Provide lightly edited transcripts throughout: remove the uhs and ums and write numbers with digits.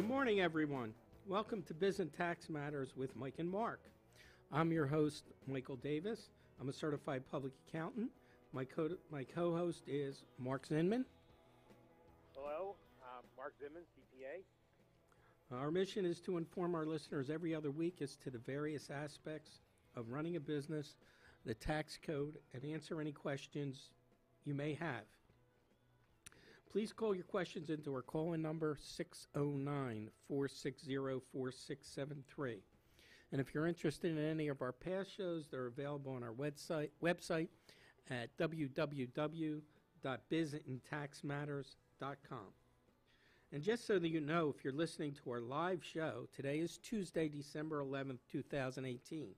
Good morning, everyone. Welcome to Biz and Tax Matters with Mike and Mark. I'm your host, Michael Davis. I'm a certified public accountant. My co-host is Mark Zinman. Hello, Mark Zinman, CPA. Our mission is to inform our listeners every other week as to the various aspects of running a business, the tax code, and answer any questions you may have. Please call your questions into our call-in number 609-460-4673. And if you're interested in any of our past shows, they're available on our website at www.bizandtaxmatters.com. And just so that you know, if you're listening to our live show, today is Tuesday, December 11th, 2018.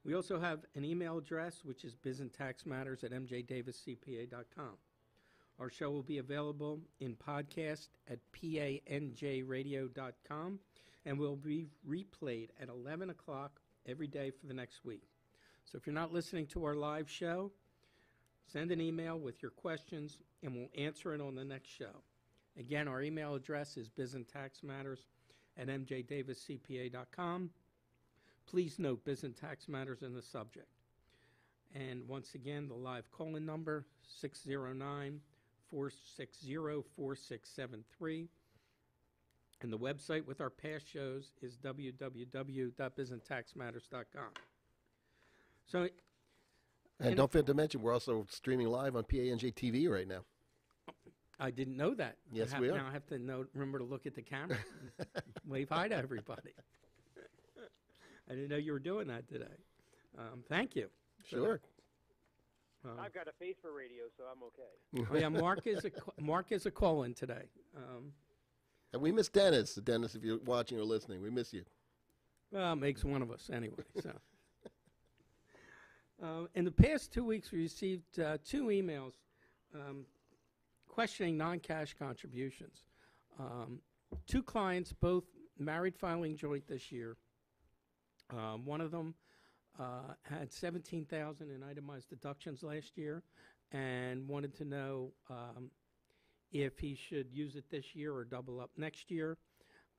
We also have an email address, which is bizandtaxmatters@mjdaviscpa.com. Our show will be available in podcast at panjradio.com and will be replayed at 11 o'clock every day for the next week. So if you're not listening to our live show, send an email with your questions and we'll answer it on the next show. Again, our email address is bizandtaxmatters@mjdaviscpa.com. Please note Biz and Tax Matters in the subject. And once again, the live call-in number, 609-460-4673. And the website with our past shows is www.bizandtaxmatters.com. So, and don't forget to mention, we're also streaming live on PANJ TV right now. I didn't know that. Yes, we are. Now I have to remember to look at the camera and wave hi to everybody. I didn't know you were doing that today. Thank you. Sure. I've got a face for radio, so I'm okay. Oh yeah, Mark is a call-in today. And we miss Dennis. Dennis, if you're watching or listening, we miss you. Well, it makes one of us anyway. So, in the past 2 weeks, we received 2 emails questioning non-cash contributions. 2 clients, both married filing joint this year. One of them had $17,000 in itemized deductions last year and wanted to know if he should use it this year or double up next year.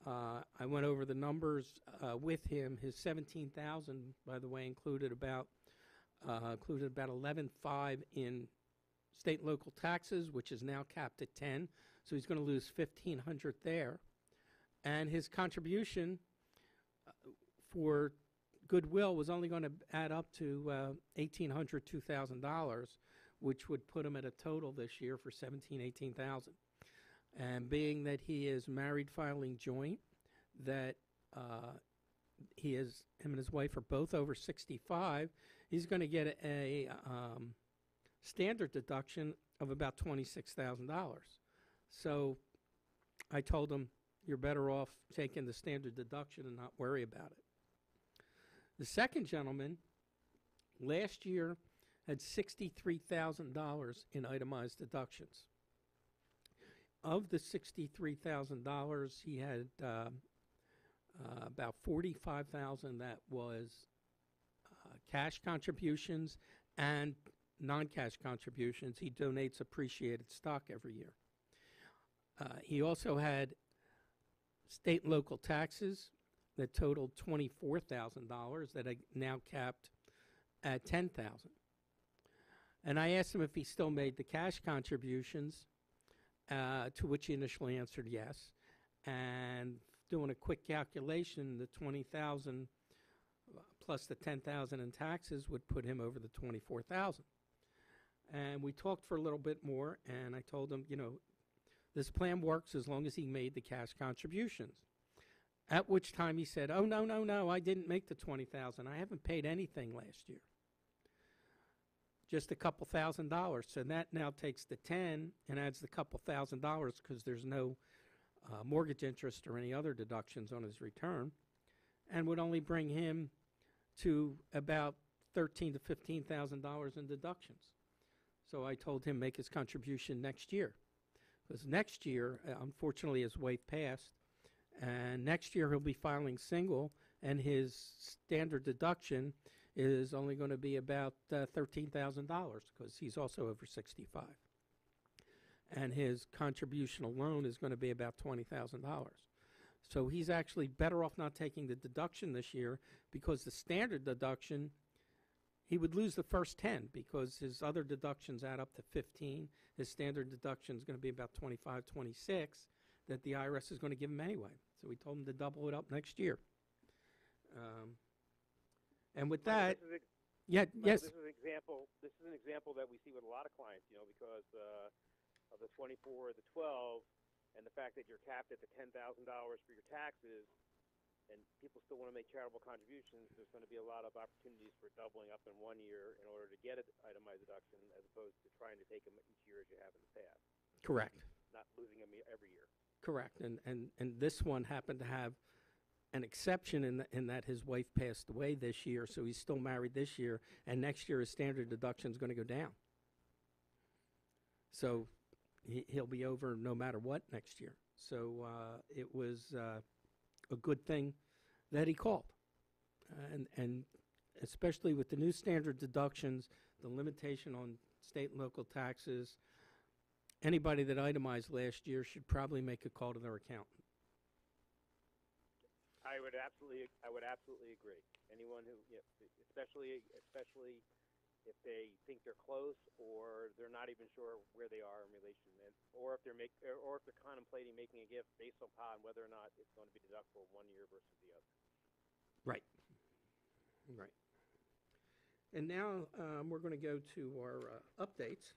I went over the numbers with him. His $17,000, by the way, included about $11,500 in state and local taxes, which is now capped at 10. So he's going to lose $1,500 there. And his contribution for goodwill was only going to add up to $1,800, $2,000, which would put him at a total this year for $17,000, $18,000. And being that he is married filing joint, that him and his wife are both over 65, he's going to get a standard deduction of about $26,000. So I told him, you're better off taking the standard deduction and not worry about it. The second gentleman last year had $63,000 in itemized deductions. Of the $63,000, he had about $45,000 that was cash contributions and non-cash contributions. He donates appreciated stock every year. He also had state and local taxes that totaled $24,000 that I now capped at $10,000. And I asked him if he still made the cash contributions, to which he initially answered yes. And doing a quick calculation, the $20,000 plus the $10,000 in taxes would put him over the $24,000. And we talked for a little bit more, and I told him, this plan works as long as he made the cash contributions. At which time he said, oh, no, I didn't make the $20,000. I haven't paid anything last year. Just a couple $1,000. So that now takes the 10 and adds the couple $1,000 because there's no mortgage interest or any other deductions on his return, and would only bring him to about $13,000 to $15,000 in deductions. So I told him make his contribution next year. Because next year, unfortunately, his wife passed, and next year he'll be filing single, and his standard deduction is only going to be about $13,000 because he's also over 65. And his contribution alone is going to be about $20,000. So he's actually better off not taking the deduction this year, because the standard deduction, he would lose the first 10 because his other deductions add up to 15. His standard deduction is going to be about 25, 26 that the IRS is going to give him anyway. So we told him to double it up next year. And with that, yes. This is an example. This is an example that we see with a lot of clients, because of the 24 or the 12, and the fact that you're capped at the $10,000 for your taxes, and people still want to make charitable contributions. There's going to be a lot of opportunities for doubling up in 1 year in order to get an itemized deduction, as opposed to trying to take them each year as you have in the past. Correct. Not losing them every year. Correct. And this one happened to have an exception in that his wife passed away this year, so he's still married this year, and next year his standard deduction is going to go down. So he'll be over no matter what next year. So it was a good thing that he called. And especially with the new standard deductions, the limitation on state and local taxes, anybody that itemized last year should probably make a call to their accountant. I would absolutely agree. Anyone who, especially if they think they're close, or they're not even sure where they are in relation, or if they're contemplating making a gift based upon whether or not it's going to be deductible 1 year versus the other. Right. Right. And now we're going to go to our updates.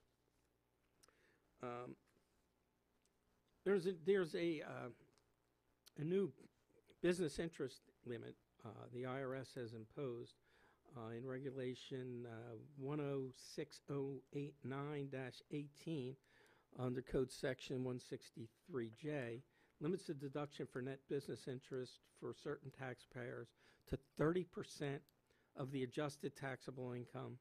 There's a new business interest limit the IRS has imposed in Regulation 106089-18 under Code Section 163J, limits the deduction for net business interest for certain taxpayers to 30% of the adjusted taxable income,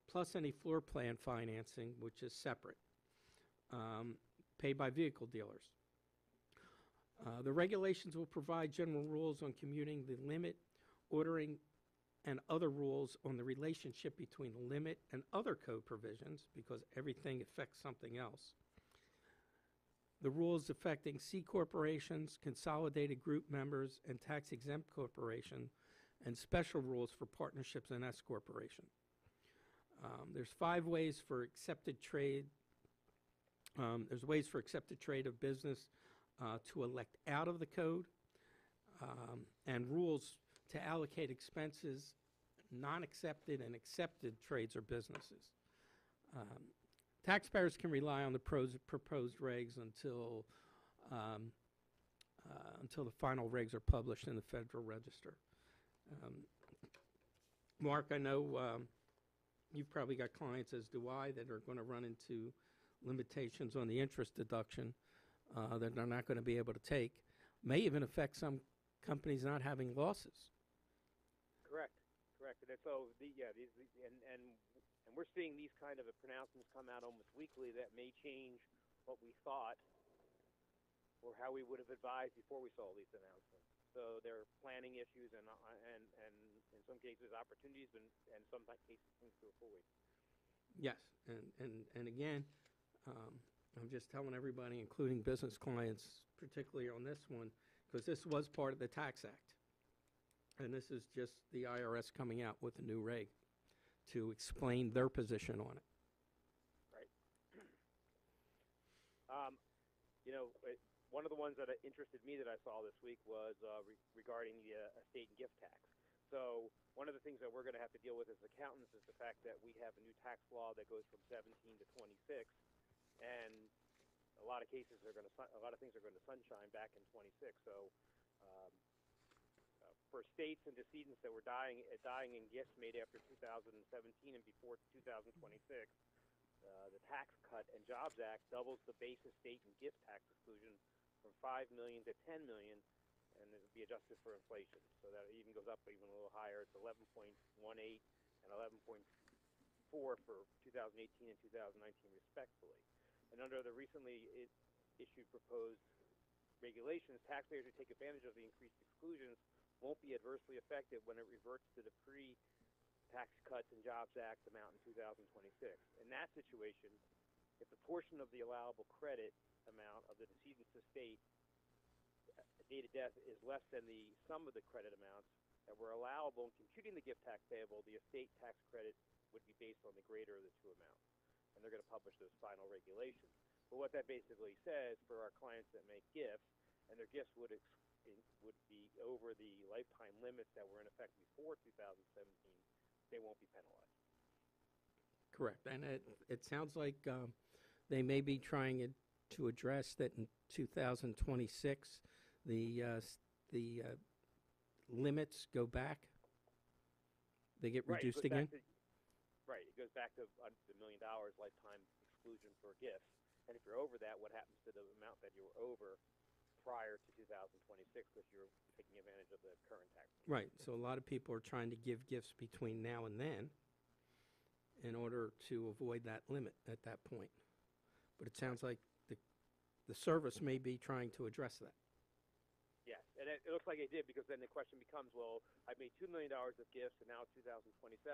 plus any floor plan financing, which is separate, paid by vehicle dealers. The regulations will provide general rules on commuting the limit, ordering, and other rules on the relationship between the limit and other code provisions, because everything affects something else. The rules affecting C corporations, consolidated group members, and tax-exempt corporation, and special rules for partnerships and S corporation. There's 5 ways for accepted trade. There's ways for accepted trade of business to elect out of the code, and rules to allocate expenses, non-accepted and accepted trades or businesses. Taxpayers can rely on the proposed regs until the final regs are published in the Federal Register. Mark, I know you've probably got clients, as do I, that are going to run into limitations on the interest deduction that they're not going to be able to take. May even affect some companies not having losses. Correct. And so and we're seeing these kind of pronouncements come out almost weekly that may change what we thought or how we would have advised before we saw these announcements. So there are planning issues and in some cases opportunities, and some cases things to avoid. Yes, and again, I'm just telling everybody, including business clients, particularly on this one, because this was part of the Tax Act. And this is just the IRS coming out with a new reg to explain their position on it. Right. One of the ones that interested me that I saw this week was regarding the estate and gift tax. So one of the things that we're going to have to deal with as accountants is the fact that we have a new tax law that goes from 17 to 26, and a lot of things are going to sunshine back in 26. So for estates and decedents that were dying in gifts made after 2017 and before 2026, the Tax Cut and Jobs Act doubles the base estate and gift tax exclusion from $5 million to $10 million, and it will be adjusted for inflation. So that even goes up even a little higher. It's 11.18 and 11.4 for 2018 and 2019 respectively. And under the recently issued proposed regulations, taxpayers who take advantage of the increased exclusions won't be adversely affected when it reverts to the pre-Tax Cuts and Jobs Act amount in 2026. In that situation, if the portion of the allowable credit amount of the decedent's estate date of death is less than the sum of the credit amounts that were allowable in computing the gift tax payable, the estate tax credit would be based on the greater of the two amounts. And they're going to publish those final regulations. But what that basically says for our clients that make gifts, and their gifts would be over the lifetime limits that were in effect before 2017, they won't be penalized. Correct. And it sounds like they may be trying to address that in 2026, the limits go back. They get Right, reduced again. Right, it goes back to the $1 million lifetime exclusion for gifts. And if you're over that, what happens to the amount that you were over prior to 2026 because you're taking advantage of the current tax? Right. So a lot of people are trying to give gifts between now and then in order to avoid that limit at that point. But it sounds like the service may be trying to address that. Yes, and it looks like it did, because then the question becomes, well, I made $2 million of gifts, and now it's 2027.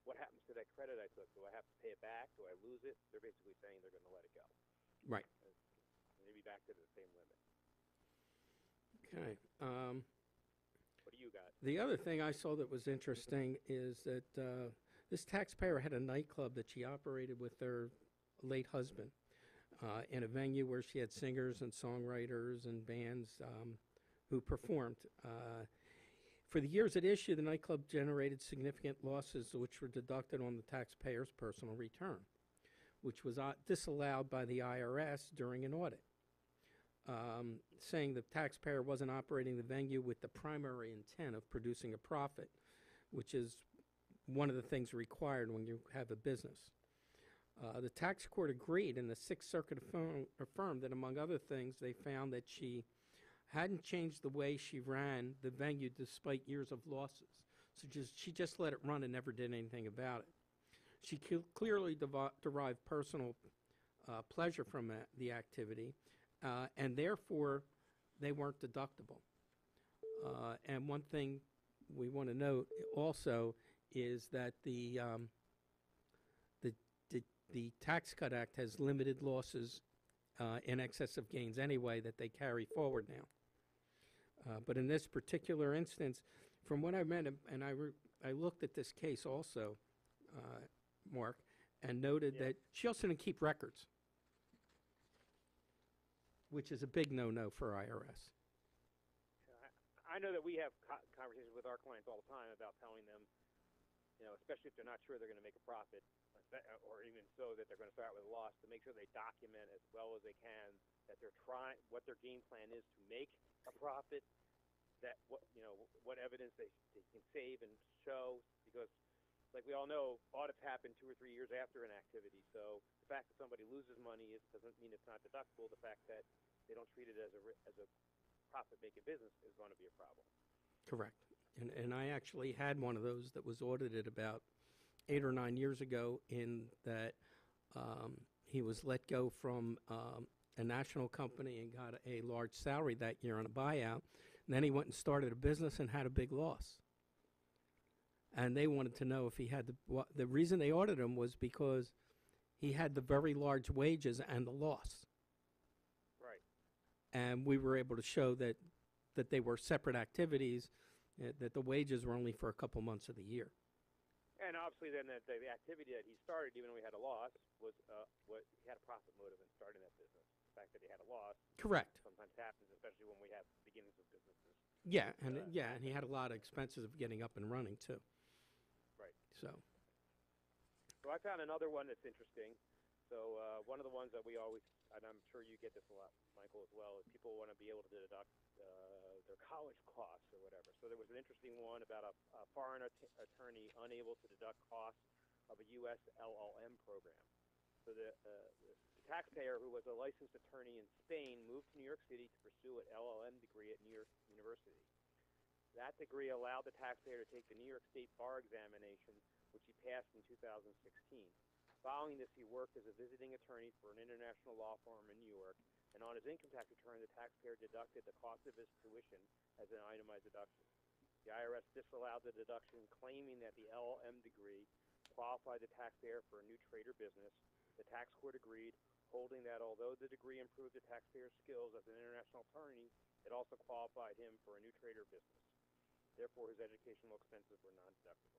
What happens to that credit I took? Do I have to pay it back? Do I lose it? They're basically saying they're going to let it go. Right. Maybe back to the same limit. Okay. What do you got? The other thing I saw that was interesting is that this taxpayer had a nightclub that she operated with their late husband in a venue where she had singers and songwriters and bands who performed. For the years at issue, the nightclub generated significant losses which were deducted on the taxpayer's personal return, which was disallowed by the IRS during an audit, saying the taxpayer wasn't operating the venue with the primary intent of producing a profit, which is one of the things required when you have a business. The tax court agreed, and the Sixth Circuit affirmed that, among other things, they found that she hadn't changed the way she ran the venue despite years of losses. So she just let it run and never did anything about it. She clearly derived personal pleasure from the activity, and therefore they weren't deductible. And one thing we want to note also is that the Tax Cut Act has limited losses in excess of gains anyway that they carry forward now. But in this particular instance, from what I read, and I looked at this case also, Mark, and noted that she also didn't keep records, which is a big no-no for IRS. I know that we have conversations with our clients all the time about telling them, especially if they're not sure they're going to make a profit, or even so that they're going to start with a loss, to make sure they document as well as they can that they're trying, what their game plan is to make a profit, that what evidence they can save and show, because like we all know, audits happen 2 or 3 years after an activity. So the fact that somebody loses money doesn't mean it's not deductible. The fact that they don't treat it as a profit-making business is going to be a problem. Correct. And I actually had one of those that was audited about 8 or 9 years ago, in that he was let go from a national company and got a large salary that year on a buyout. And then he went and started a business and had a big loss. And they wanted to know if he had the reason they audited him was because he had the very large wages and the loss. Right. And we were able to show that they were separate activities, that the wages were only for a couple months of the year. And obviously then the activity that he started, even though he had a loss, was he had a profit motive in starting that business. The fact that he had a loss Correct. sometimes happens, especially when we have beginnings of businesses. Yeah, and he had a lot of expenses of getting up and running too. Right. So I found another one that's interesting. So one of the ones that we always, and I'm sure you get this a lot, Michael, as well, is people want to be able to deduct their college costs or whatever. So there was an interesting one about a foreign attorney unable to deduct costs of a U.S. LLM program. So the taxpayer, who was a licensed attorney in Spain, moved to New York City to pursue an LLM degree at New York University. That degree allowed the taxpayer to take the New York State bar examination, which he passed in 2016. Following this, he worked as a visiting attorney for an international law firm in New York, and on his income tax return, the taxpayer deducted the cost of his tuition as an itemized deduction. The IRS disallowed the deduction, claiming that the LLM degree qualified the taxpayer for a new trade or business. The tax court agreed, holding that although the degree improved the taxpayer's skills as an international attorney, It also qualified him for a new trade or business. Therefore, his educational expenses were non-deductible.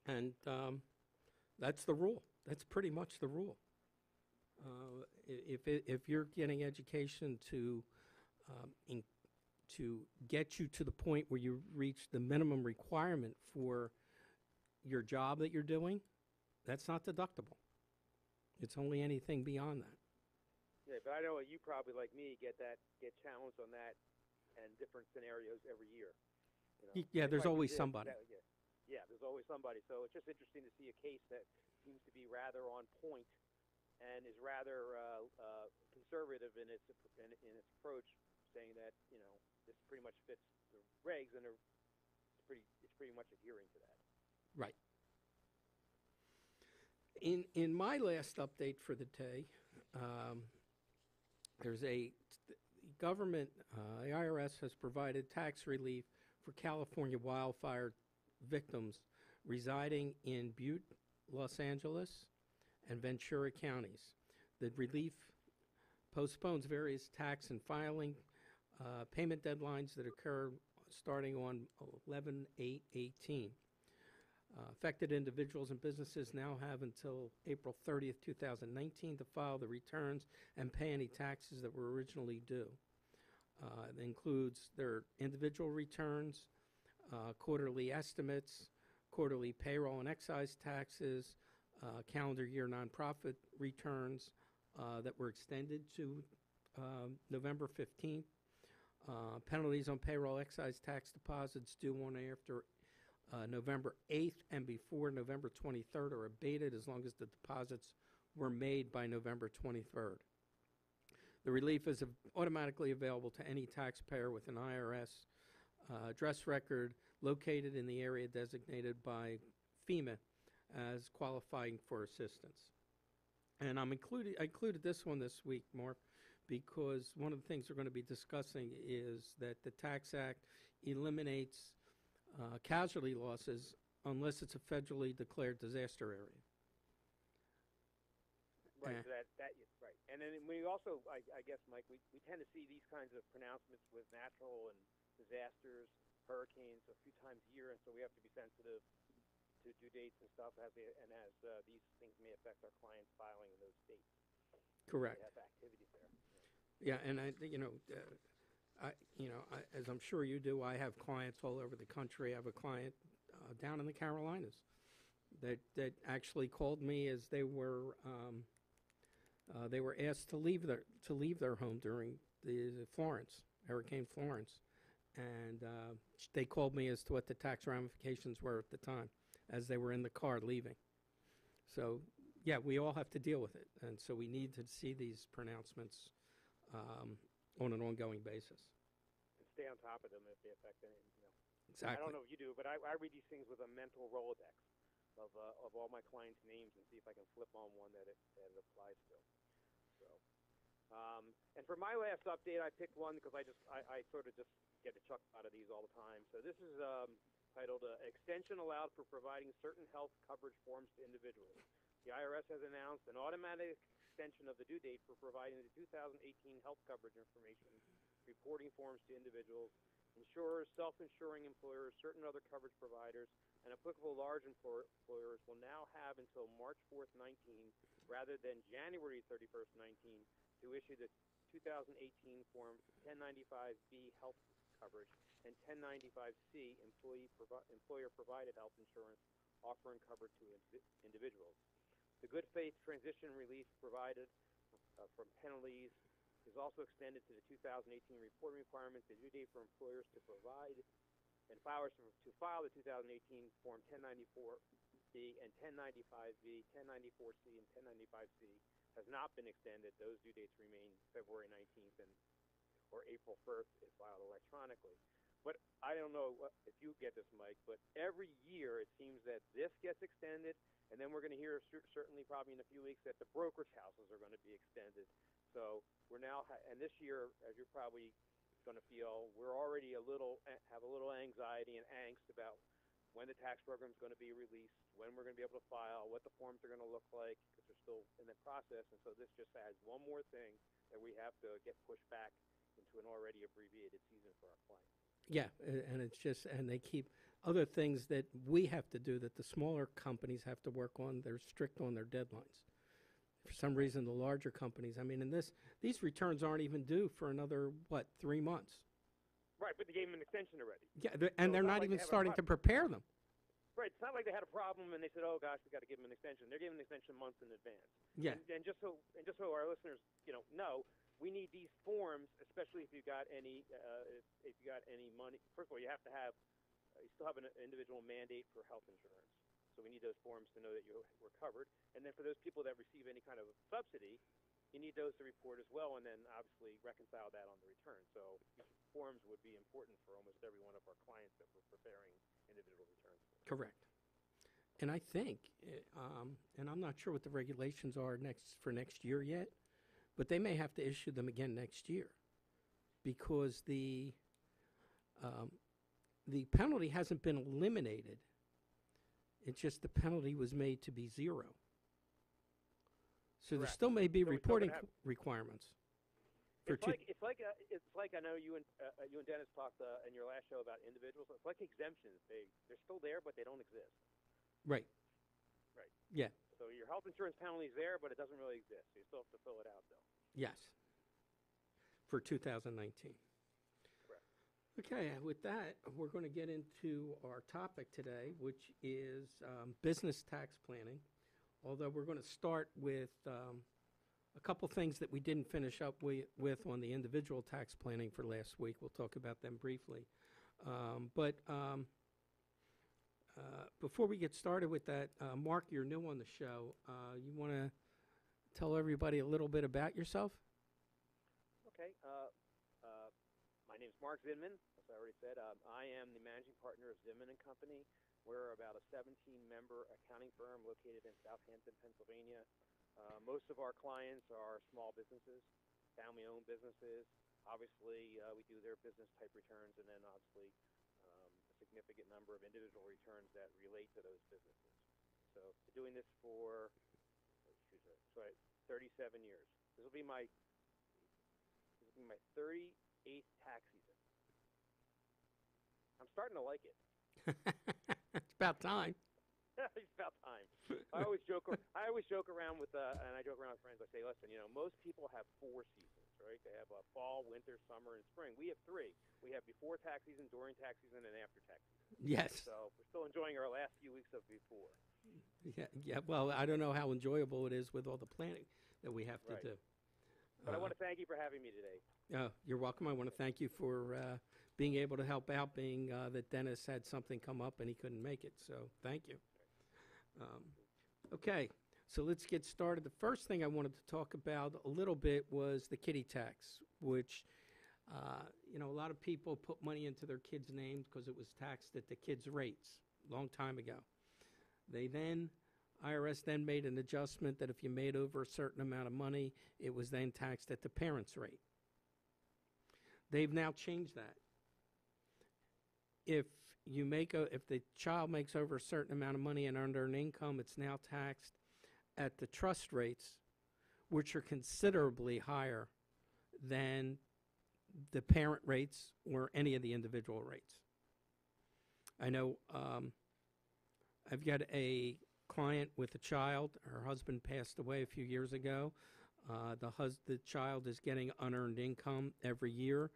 And that's the rule. That's pretty much the rule. If you're getting education to to get you to the point where you reach the minimum requirement for your job that you're doing, that's not deductible. It's only anything beyond that. Yeah, but I know you probably, like me, get challenged on that and different scenarios every year. Yeah, Just there's like we always did, somebody. Yeah, there's always somebody. So it's just interesting to see a case that seems to be rather on point and is rather conservative in its approach, saying that this pretty much fits the regs and it's pretty much adhering to that. Right. In my last update for the day, there's the government, the IRS has provided tax relief for California wildfire victims residing in Butte, Los Angeles, and Ventura counties. The relief postpones various tax and filing payment deadlines that occur starting on 11/8/18. Affected individuals and businesses now have until April 30th, 2019 to file the returns and pay any taxes that were originally due. It includes their individual returns, quarterly estimates, quarterly payroll and excise taxes, calendar year nonprofit returns that were extended to November 15th, penalties on payroll excise tax deposits due on or after November 8th and before November 23rd are abated as long as the deposits were made by November 23rd. The relief is automatically available to any taxpayer with an IRS address record located in the area designated by FEMA as qualifying for assistance. And I included this one this week, Mark, because one of the things we're going to be discussing is that the Tax Act eliminates casualty losses unless it's a federally declared disaster area. Right, so right. And then we also, I guess, Mike, we tend to see these kinds of pronouncements with natural and disasters, hurricanes a few times a year, and so we have to be sensitive to due dates and stuff as these things may affect our clients filing in those states. Correct. They have activities there. Yeah, and as I'm sure you do, I have clients all over the country. I have a client down in the Carolinas that actually called me as they were asked to leave their home during the Hurricane Florence, and they called me as to what the tax ramifications were at the time as they were in the car leaving. So, yeah, we all have to deal with it, and so we need to see these pronouncements on an ongoing basis. And stay on top of them if they affect any. Exactly. I don't know if you do, but I read these things with a mental Rolodex of all my clients' names and see if I can flip on one that it applies to. So, and for my last update, I picked one because I sort of just get a chuck out of these all the time. So this is titled "Extension Allowed for Providing Certain Health Coverage Forms to Individuals." The IRS has announced an automatic extension of the due date for providing the 2018 health coverage information reporting forms to individuals, insurers, self-insuring employers, certain other coverage providers, and applicable large employers will now have until March 4th, 19, rather than January 31st, 19, to issue the 2018 Form 1095B health coverage and 1095C employer-provided health insurance offering coverage to individuals. The good faith transition relief provided from penalties is also extended to the 2018 reporting requirements. The due date for employers to provide and filers to file the 2018 Form 1094B and 1095B, 1094C, and 1095C has not been extended. Those due dates remain February 19th or April 1st if filed electronically. But I don't know if you get this, Mike, but every year it seems that this gets extended, and then we're going to hear certainly probably in a few weeks that the brokerage houses are going to be extended. So we're now, and this year, as you're probably going to feel, we're already have a little anxiety and angst about when the tax program is going to be released, when we're going to be able to file, what the forms are going to look like, because they're still in the process. And so this just adds one more thing that we have to get pushed back in to an already abbreviated season for our clients. Yeah, and it's just, and they keep other things that we have to do that the smaller companies have to work on. They're strict on their deadlines. For some reason, the larger companies, I mean, these returns aren't even due for another, 3 months. Right, but they gave them an extension already. Yeah, and they're it's not like even they have a starting to prepare them. Right, it's not like they had a problem and they said, "Oh gosh, we got to give them an extension." They're giving an extension months in advance. Yeah. And just so our listeners, know, we need these forms, especially if you got any if you got any money. First of all, you have to have you still have an individual mandate for health insurance. So we need those forms to know that we're covered. And then for those people that receive any kind of subsidy, you need those to report as well, and then obviously reconcile that on the return. So these forms would be important for almost every one of our clients that we're preparing individual returns for. Correct. And I think, and I'm not sure what the regulations are for next year yet, but they may have to issue them again next year because the penalty hasn't been eliminated. It's just the penalty was made to be 0. So there Correct. still may be So we're still reporting gonna requirements. It's like I know you and Dennis talked in your last show about individuals. It's like exemptions. They're still there, but they don't exist. Right. Right. Yeah. So your health insurance penalty is there, but it doesn't really exist. So you still have to fill it out, though. Yes. For 2019. Correct. Okay, with that, we're going to get into our topic today, which is business tax planning. Although we're going to start with a couple things that we didn't finish up with on the individual tax planning for last week. We'll talk about them briefly. But before we get started with that, Mark, you're new on the show. You want to tell everybody a little bit about yourself? Okay. My name is Mark Zinman, as I already said. I am the managing partner of Zinman & Company. We're about a 17-member accounting firm located in Southampton, Pennsylvania. Most of our clients are small businesses, family-owned businesses. Obviously, we do their business-type returns, and then obviously a significant number of individual returns that relate to those businesses. So doing this for 37 years. This will be my 38th tax season. I'm starting to like it. It's about time. It's about time. I always joke around with, and I joke around with friends. I say, listen, most people have 4 seasons, right? They have fall, winter, summer, and spring. We have 3. We have before tax season, during tax season, and after tax season. Yes. So we're still enjoying our last few weeks of before. Yeah. Well, I don't know how enjoyable it is with all the planning that we have to do. But I want to thank you for having me today. You're welcome. I want to thank you for being able to help out, being that Dennis had something come up and he couldn't make it. So thank you. Okay, so let's get started. The first thing I wanted to talk about a little bit was the kiddie tax, which, a lot of people put money into their kids' names because it was taxed at the kids' rates a long time ago. IRS then made an adjustment that if you made over a certain amount of money, it was then taxed at the parents' rate. They've now changed that. If the child makes over a certain amount of money and unearned income, it's now taxed at the trust rates, which are considerably higher than the parent rates or any of the individual rates. I know I've got a client with a child. Her husband passed away a few years ago. The child is getting unearned income every year.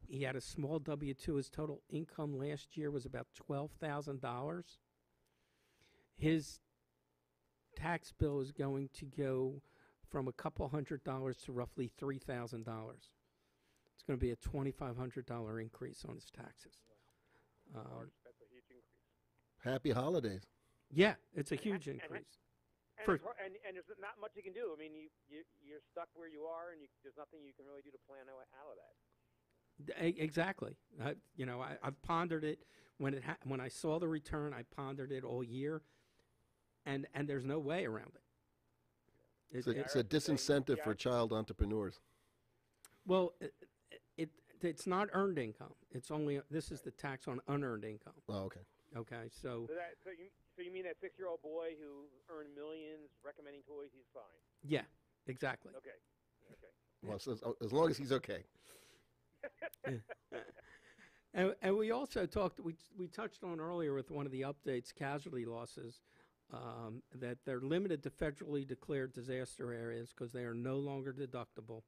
He had a small W-2. His total income last year was about $12,000. His tax bill is going to go from a couple $100 to roughly $3,000. It's going to be a $2,500 increase on his taxes. That's a huge increase. Happy holidays. Yeah, it's a huge increase. And there's not much you can do. I mean, you're stuck where you are, and there's nothing you can really do to plan out of that. Exactly. I've pondered it when I saw the return. I pondered it all year, and there's no way around it. It's a disincentive for child entrepreneurs. Well, it's not earned income. This is the tax on unearned income. Oh, okay. Okay, so you mean that 6-year-old boy who earned millions recommending toys, he's fine? Yeah, exactly. Okay. Well, as long as he's okay. And we also talked, we touched on earlier with one of the updates, casualty losses, that they're limited to federally declared disaster areas because they are no longer deductible.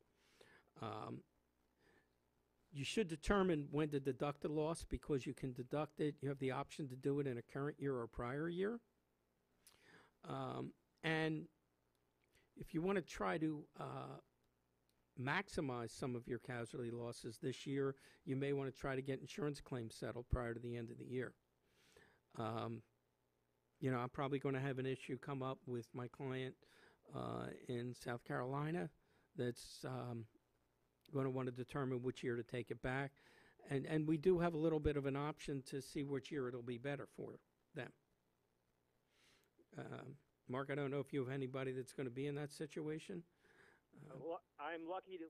You should determine when to deduct a loss because you can deduct it. You have the option to do it in a current year or prior year. And if you want to try to maximize some of your casualty losses this year, you may want to try to get insurance claims settled prior to the end of the year. I'm probably going to have an issue come up with my client in South Carolina that's going to want to determine which year to take it back. And we do have a little bit of an option to see which year it'll be better for them. Mark, I don't know if you have anybody that's going to be in that situation. Well, I'm lucky to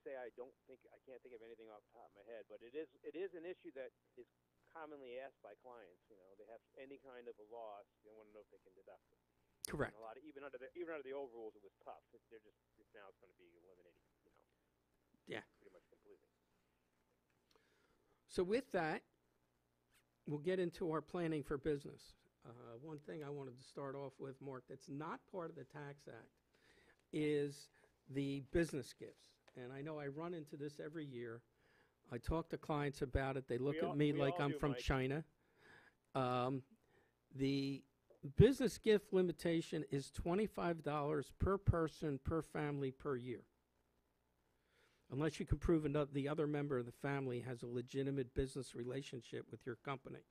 say I can't think of anything off the top of my head, but it is an issue that is commonly asked by clients. They have any kind of a loss, they want to know if they can deduct it. Correct. And even under the old rules, it was tough. Now it's going to be eliminated. Yeah. Pretty much completely. So with that, we'll get into our planning for business. One thing I wanted to start off with, Mark, that's not part of the Tax Act is the business gifts. And I know I run into this every year. I talk to clients about it. They look at me like I'm from China. The business gift limitation is $25 per person, per family, per year. Unless you can prove the other member of the family has a legitimate business relationship with your company.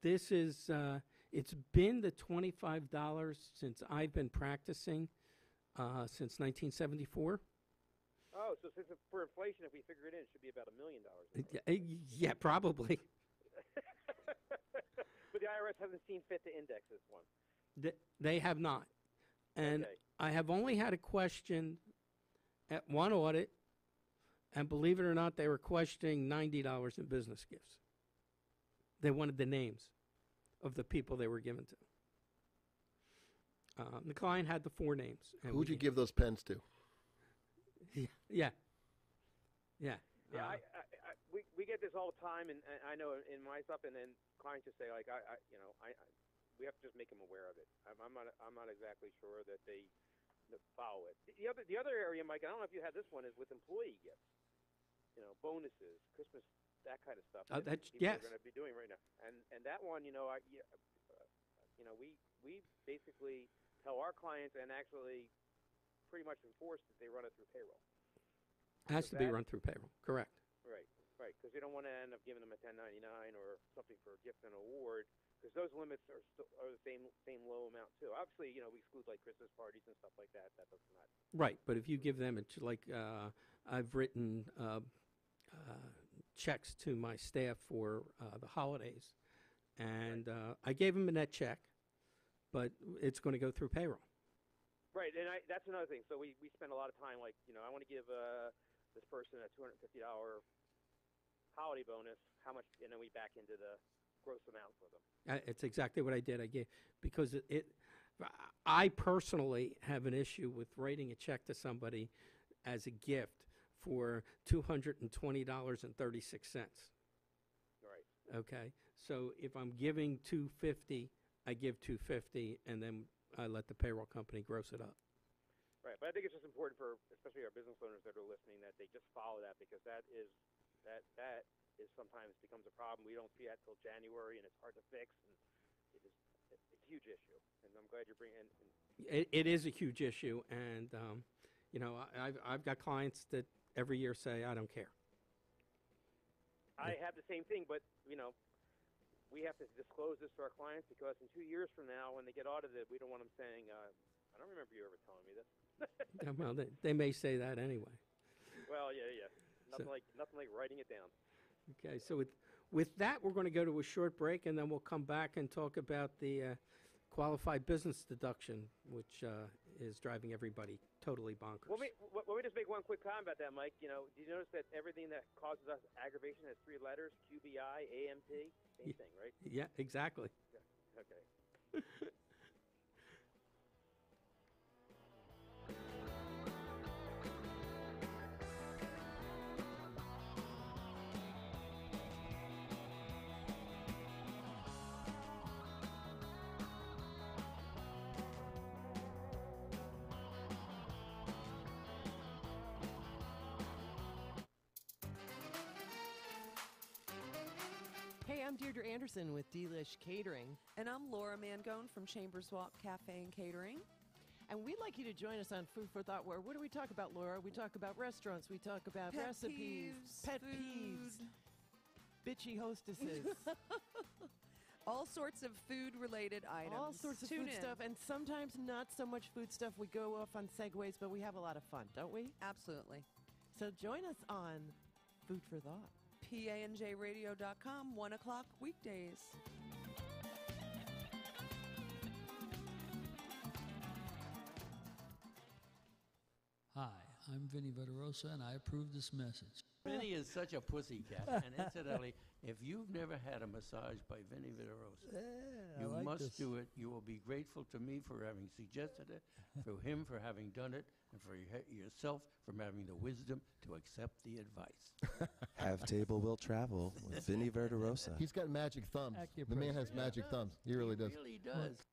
This is, it's been the $25 since I've been practicing, since 1974. Oh, so since for inflation, if we figure it in, it should be about $1 million. Yeah, probably. But the IRS hasn't seen fit to index this one. They have not. And okay. I have only had a question at one audit, and believe it or not, they were questioning $90 in business gifts. They wanted the names of the people they were given to. The client had the 4 names. Who'd you give those pens to? Yeah. We get this all the time, and I know in my stuff, and then clients just say like, we have to just make them aware of it. I'm not exactly sure that they follow it. The other area, Mike, I don't know if you had this one, is with employee gifts. Bonuses, Christmas, that kind of stuff. That people yes. are going to be doing right now, and that one, we basically tell our clients and actually pretty much enforce that they run it through payroll. It has to be run through payroll, correct. Right, because you don't want to end up giving them a 1099 or something for a gift and award, because those limits are the same low amount too. Obviously, we exclude like Christmas parties and stuff like that. That does not. Right, but if you give them I've written checks to my staff for the holidays, and I gave them a net check, but it's going to go through payroll. Right, and that's another thing. So we spend a lot of time, like, I want to give this person a $250 holiday bonus. How much? And then we back into the gross amount for them. It's exactly what I did. I gave, because I personally have an issue with writing a check to somebody as a gift for $220.36. Right. Okay. So if I'm giving $250, I give $250, and then I let the payroll company gross it up. Right, but I think it's just important for, especially our business owners that are listening, that they just follow that, because that is sometimes becomes a problem. We don't see that till January, and it's hard to fix, and it's a huge issue. And I'm glad you're bringing in. It is a huge issue, and I've got clients that every year say, I don't care. I have the same thing, but we have to disclose this to our clients, because in 2 years from now, when they get audited, we don't want them saying, I don't remember you ever telling me this. Well, they may say that anyway. Well, yeah. Nothing like writing it down. Okay, so with that, we're going to go to a short break, and then we'll come back and talk about the qualified business deduction, which is driving everybody totally bonkers. Let me just make one quick comment about that, Mike. Do you notice that everything that causes us aggravation has 3 letters? QBI, AMT, same thing, right? Yeah, exactly. Yeah. Okay. Hey, I'm Deirdre Anderson with Delish Catering, And I'm Laura Mangone from Chambers Walk Cafe and Catering. and we'd like you to join us on Food for Thought, where what do we talk about, Laura? We talk about restaurants, we talk about Pet recipes, peeves, pet food. peeves, bitchy hostesses, All sorts of food-related items. all sorts of Tune food in. stuff, and sometimes not so much food stuff. We go off on segues, but we have a lot of fun, don't we? Absolutely. So join us on Food for Thought. PANJradio.com, 1 o'clock weekdays. Hi, I'm Vinny Veterosa, and I approve this message. Vinny is such a pussycat. And incidentally, if you've never had a massage by Vinny Veterosa, you must do it. You will be grateful to me for having suggested it, for him for having done it, and for yourself for having the wisdom to accept the advice. Have Table Will Travel with Vinny Verderosa. He's got magic thumbs. The man has magic thumbs. He really does. He really does.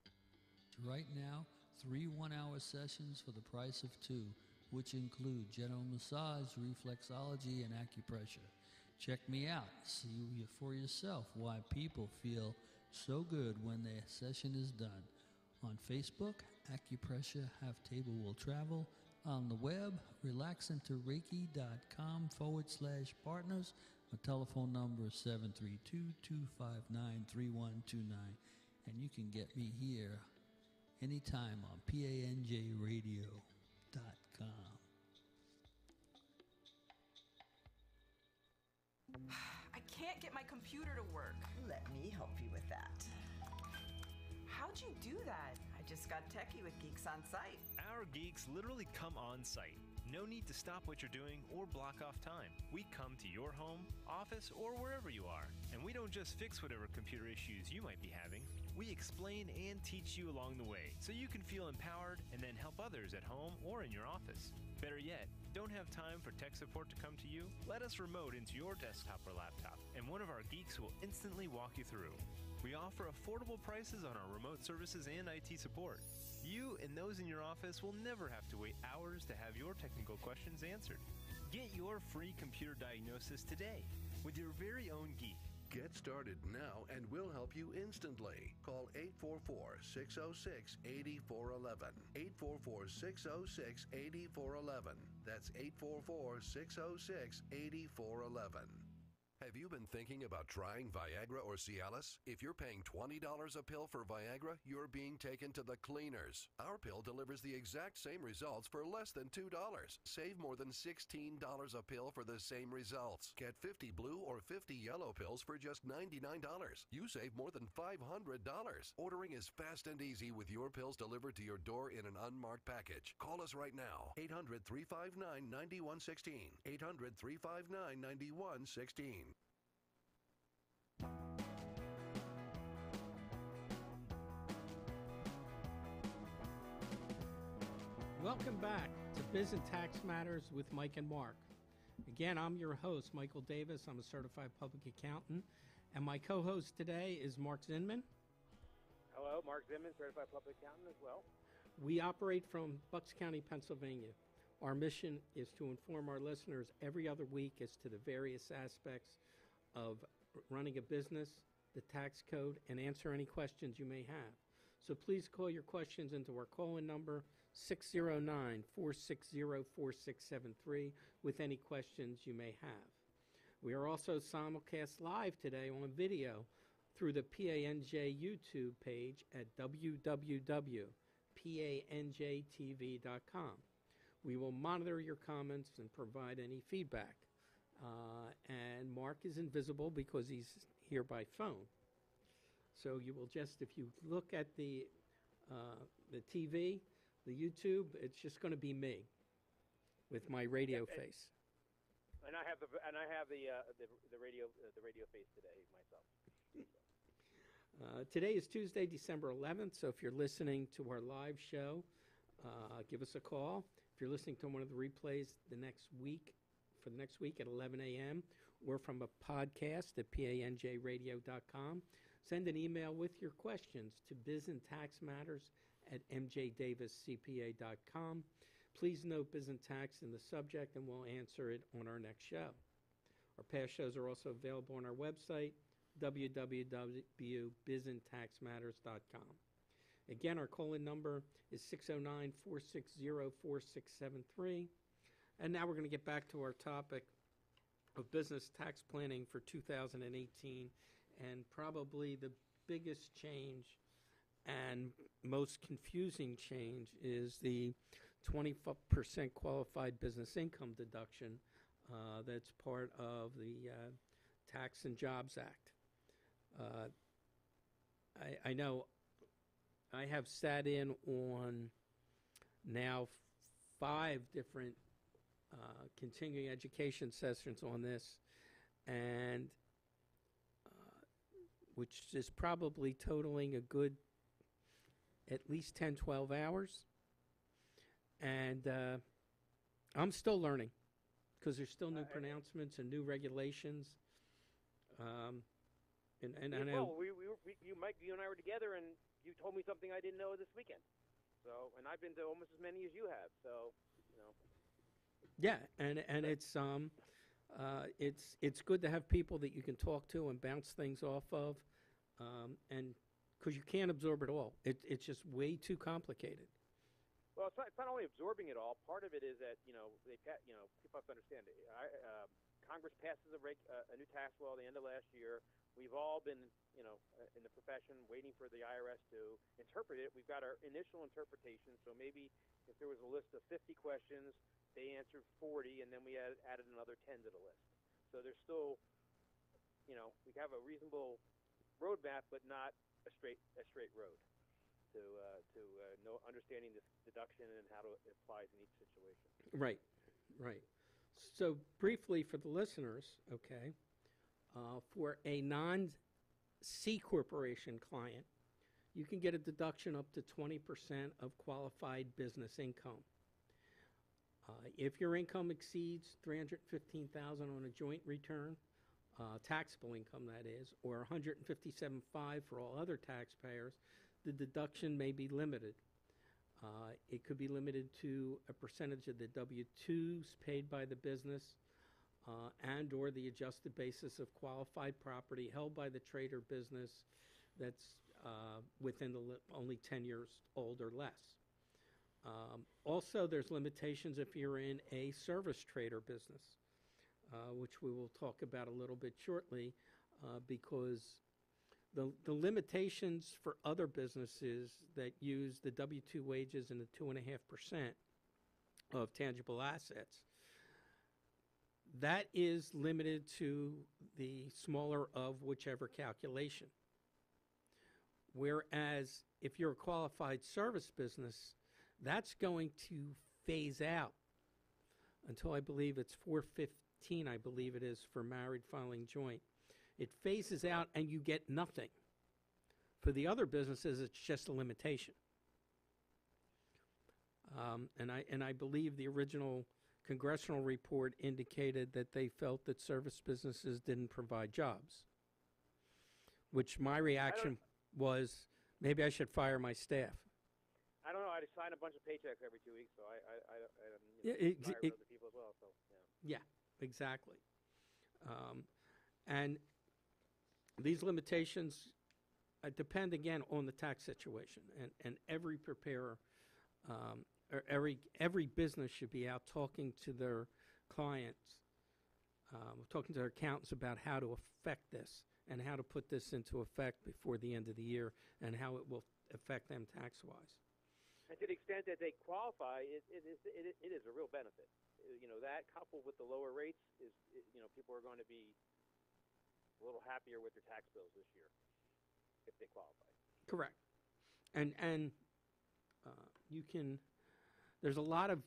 Right now, 3 one-hour sessions for the price of 2, which include general massage, reflexology, and acupressure. Check me out. See for yourself why people feel so good when their session is done. On Facebook, Acupressure Have Table Will Travel. On the web, relaxintoreiki.com/partners. My telephone number is 732-259-3129. And you can get me here anytime on PANJradio.com. I can't get my computer to work. Let me help you with that. How'd you do that? I just got techie with Geeks on Site. Our geeks literally come on site. No need to stop what you're doing or block off time. We come to your home, office, or wherever you are. And we don't just fix whatever computer issues you might be having. We explain and teach you along the way so you can feel empowered and then help others at home or in your office. Better yet, don't have time for tech support to come to you? Let us remote into your desktop or laptop, and one of our geeks will instantly walk you through. We offer affordable prices on our remote services and IT support. You and those in your office will never have to wait hours to have your technical questions answered. Get your free computer diagnosis today with your very own geek. Get started now and we'll help you instantly. Call 844-606-8411. 844-606-8411. That's 844-606-8411. Have you been thinking about trying Viagra or Cialis? If you're paying $20 a pill for Viagra, you're being taken to the cleaners. Our pill delivers the exact same results for less than $2. Save more than $16 a pill for the same results. Get 50 blue or 50 yellow pills for just $99. You save more than $500. Ordering is fast and easy with your pills delivered to your door in an unmarked package. Call us right now. 800-359-9116. 800-359-9116. Welcome back to Biz and Tax Matters with Mike and Mark. Again, I'm your host, Michael Davis. I'm a certified public accountant. And my co-host today is Mark Zinman. Hello, Mark Zinman, certified public accountant as well. We operate from Bucks County, Pennsylvania. Our mission is to inform our listeners every other week as to the various aspects of running a business, the tax code, and answer any questions you may have. So please call your questions into our call-in number, 609-460-4673, with any questions you may have. We are also simulcast live today on video through the PANJ YouTube page at www.panjtv.com. We will monitor your comments and provide any feedback. And Mark is invisible because he's here by phone. So you will just, if you look at the TV, the YouTube, it's just going to be me with my radio face. And I have the radio face today myself. Today is Tuesday, December 11th. So if you're listening to our live show, give us a call. If you're listening to one of the replays for the next week at 11 a.m. or from a podcast at panjradio.com, send an email with your questions to bizandtaxmatters@mjdaviscpa.com. Please note biz and tax in the subject, and we'll answer it on our next show. Our past shows are also available on our website, www.bizintaxmatters.com. Again, our call-in number is 609-460-4673. And now we're going to get back to our topic of business tax planning for 2018, and probably the biggest change and most confusing change is the 20% qualified business income deduction that's part of the Tax and Jobs Act. I know I have sat in on now 5 different continuing education sessions on this, and which is probably totaling a good at least 10, 12 hours. And I'm still learning because there's still new pronouncements and new regulations. And I know. Well, Mike, you and I were together, and you told me something I didn't know this weekend. So, and I've been to almost as many as you have. So, you know. Yeah, and it's good to have people that you can talk to and bounce things off of, and because you can't absorb it all. It's just way too complicated. Well, it's not only absorbing it all. Part of it is that people have to understand it. Congress passes a new tax law at the end of last year. We've all been, in the profession waiting for the IRS to interpret it. We've got our initial interpretation. So maybe if there was a list of 50 questions, they answered 40, and then we added another 10 to the list. So there's still, we have a reasonable roadmap, but not a straight road to know understanding this deduction and how it applies in each situation. Right. So briefly for the listeners, okay, for a non-C corporation client, you can get a deduction up to 20% of qualified business income. If your income exceeds $315,000 on a joint return, taxable income that is, or $157,500 for all other taxpayers, the deduction may be limited. It could be limited to a percentage of the W-2s paid by the business and or the adjusted basis of qualified property held by the trade or business that's within only 10 years old or less. Also, there's limitations if you're in a service trade or business, which we will talk about a little bit shortly, because the limitations for other businesses that use the W-2 wages and the 2.5% of tangible assets, that is limited to the smaller of whichever calculation. Whereas if you're a qualified service business, that's going to phase out until I believe it's 415, I believe it is, for married filing joint. It phases out and you get nothing. For the other businesses, it's just a limitation. And I believe the original congressional report indicated that they felt that service businesses didn't provide jobs, which my reaction was, maybe I should fire my staff. I don't know. I just sign a bunch of paychecks every 2 weeks, so I hire other people as well. So yeah, exactly. And these limitations depend again on the tax situation, and every preparer or every business should be out talking to their clients, talking to their accountants about how to affect this and how to put this into effect before the end of the year and how it will affect them tax-wise. And to the extent that they qualify, it is a real benefit. That coupled with the lower rates is, people are going to be a little happier with their tax bills this year if they qualify. Correct. And you can, there's a lot of,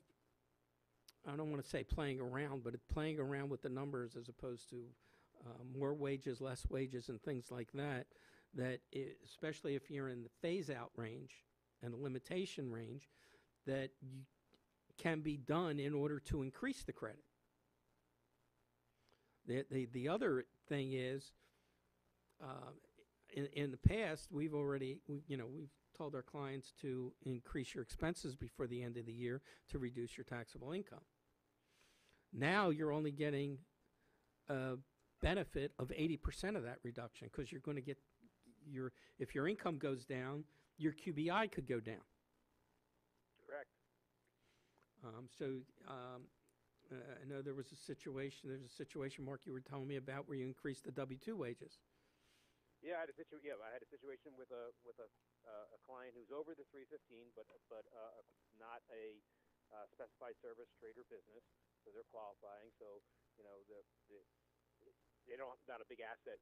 I don't want to say playing around, but playing around with the numbers as opposed to more wages, less wages, and things like that, especially if you're in the phase-out range and the limitation range, that you can be done in order to increase the credit. The other thing is, in the past, we've told our clients to increase your expenses before the end of the year to reduce your taxable income. Now you're only getting benefit of 80% of that reduction, because you're going to get if your income goes down, your QBI could go down. Correct. I know there's a situation, Mark, you were telling me about where you increased the W-2 wages. Yeah, I had a situation with a client who's over the 315, but not a specified service trade or business, so they're qualifying. So they don't not a big asset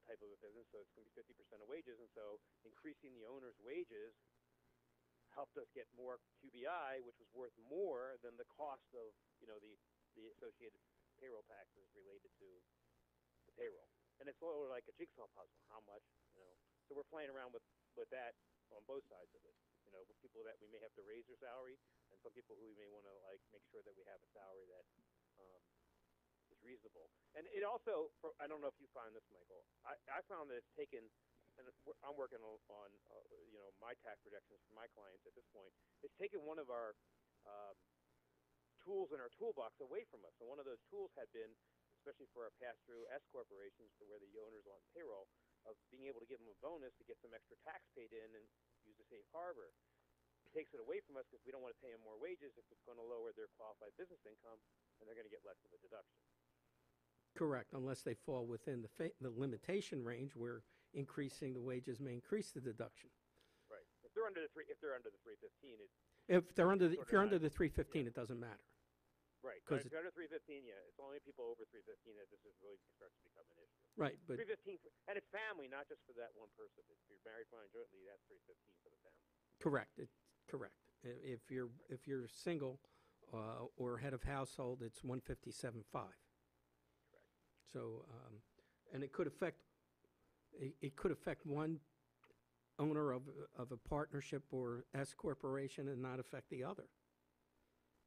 type of a business, so it's going to be 50% of wages, and so increasing the owner's wages helped us get more QBI, which was worth more than the cost of the associated payroll taxes related to the payroll. And it's sort of like a jigsaw puzzle. How much, So we're playing around with that on both sides of it. With people that we may have to raise their salary, and some people who we may want to make sure that we have a salary that is reasonable. And it also, I don't know if you find this, Michael. I found that it's taken, and I'm working on my tax projections for my clients at this point. It's taken one of our tools in our toolbox away from us. And one of those tools had been, especially for our pass-through S corporations, to where the owners on payroll, of being able to give them a bonus to get some extra tax paid in and use the safe harbor. It takes it away from us because we don't want to pay them more wages if it's going to lower their qualified business income, and they're going to get less of a deduction. Correct, unless they fall within the limitation range where increasing the wages may increase the deduction. Right. If they're under the 315, if you're under the 315, it doesn't matter. Right. If you're under 315, it's only people over 315 that this is really starts to become an issue. Right, but 315, and it's family, not just for that one person. If you're married, filing jointly, that's 315 for the family. correct. Correct. If you're single or head of household, it's 157.5. Correct. So, and it could affect one owner of a partnership or S corporation and not affect the other.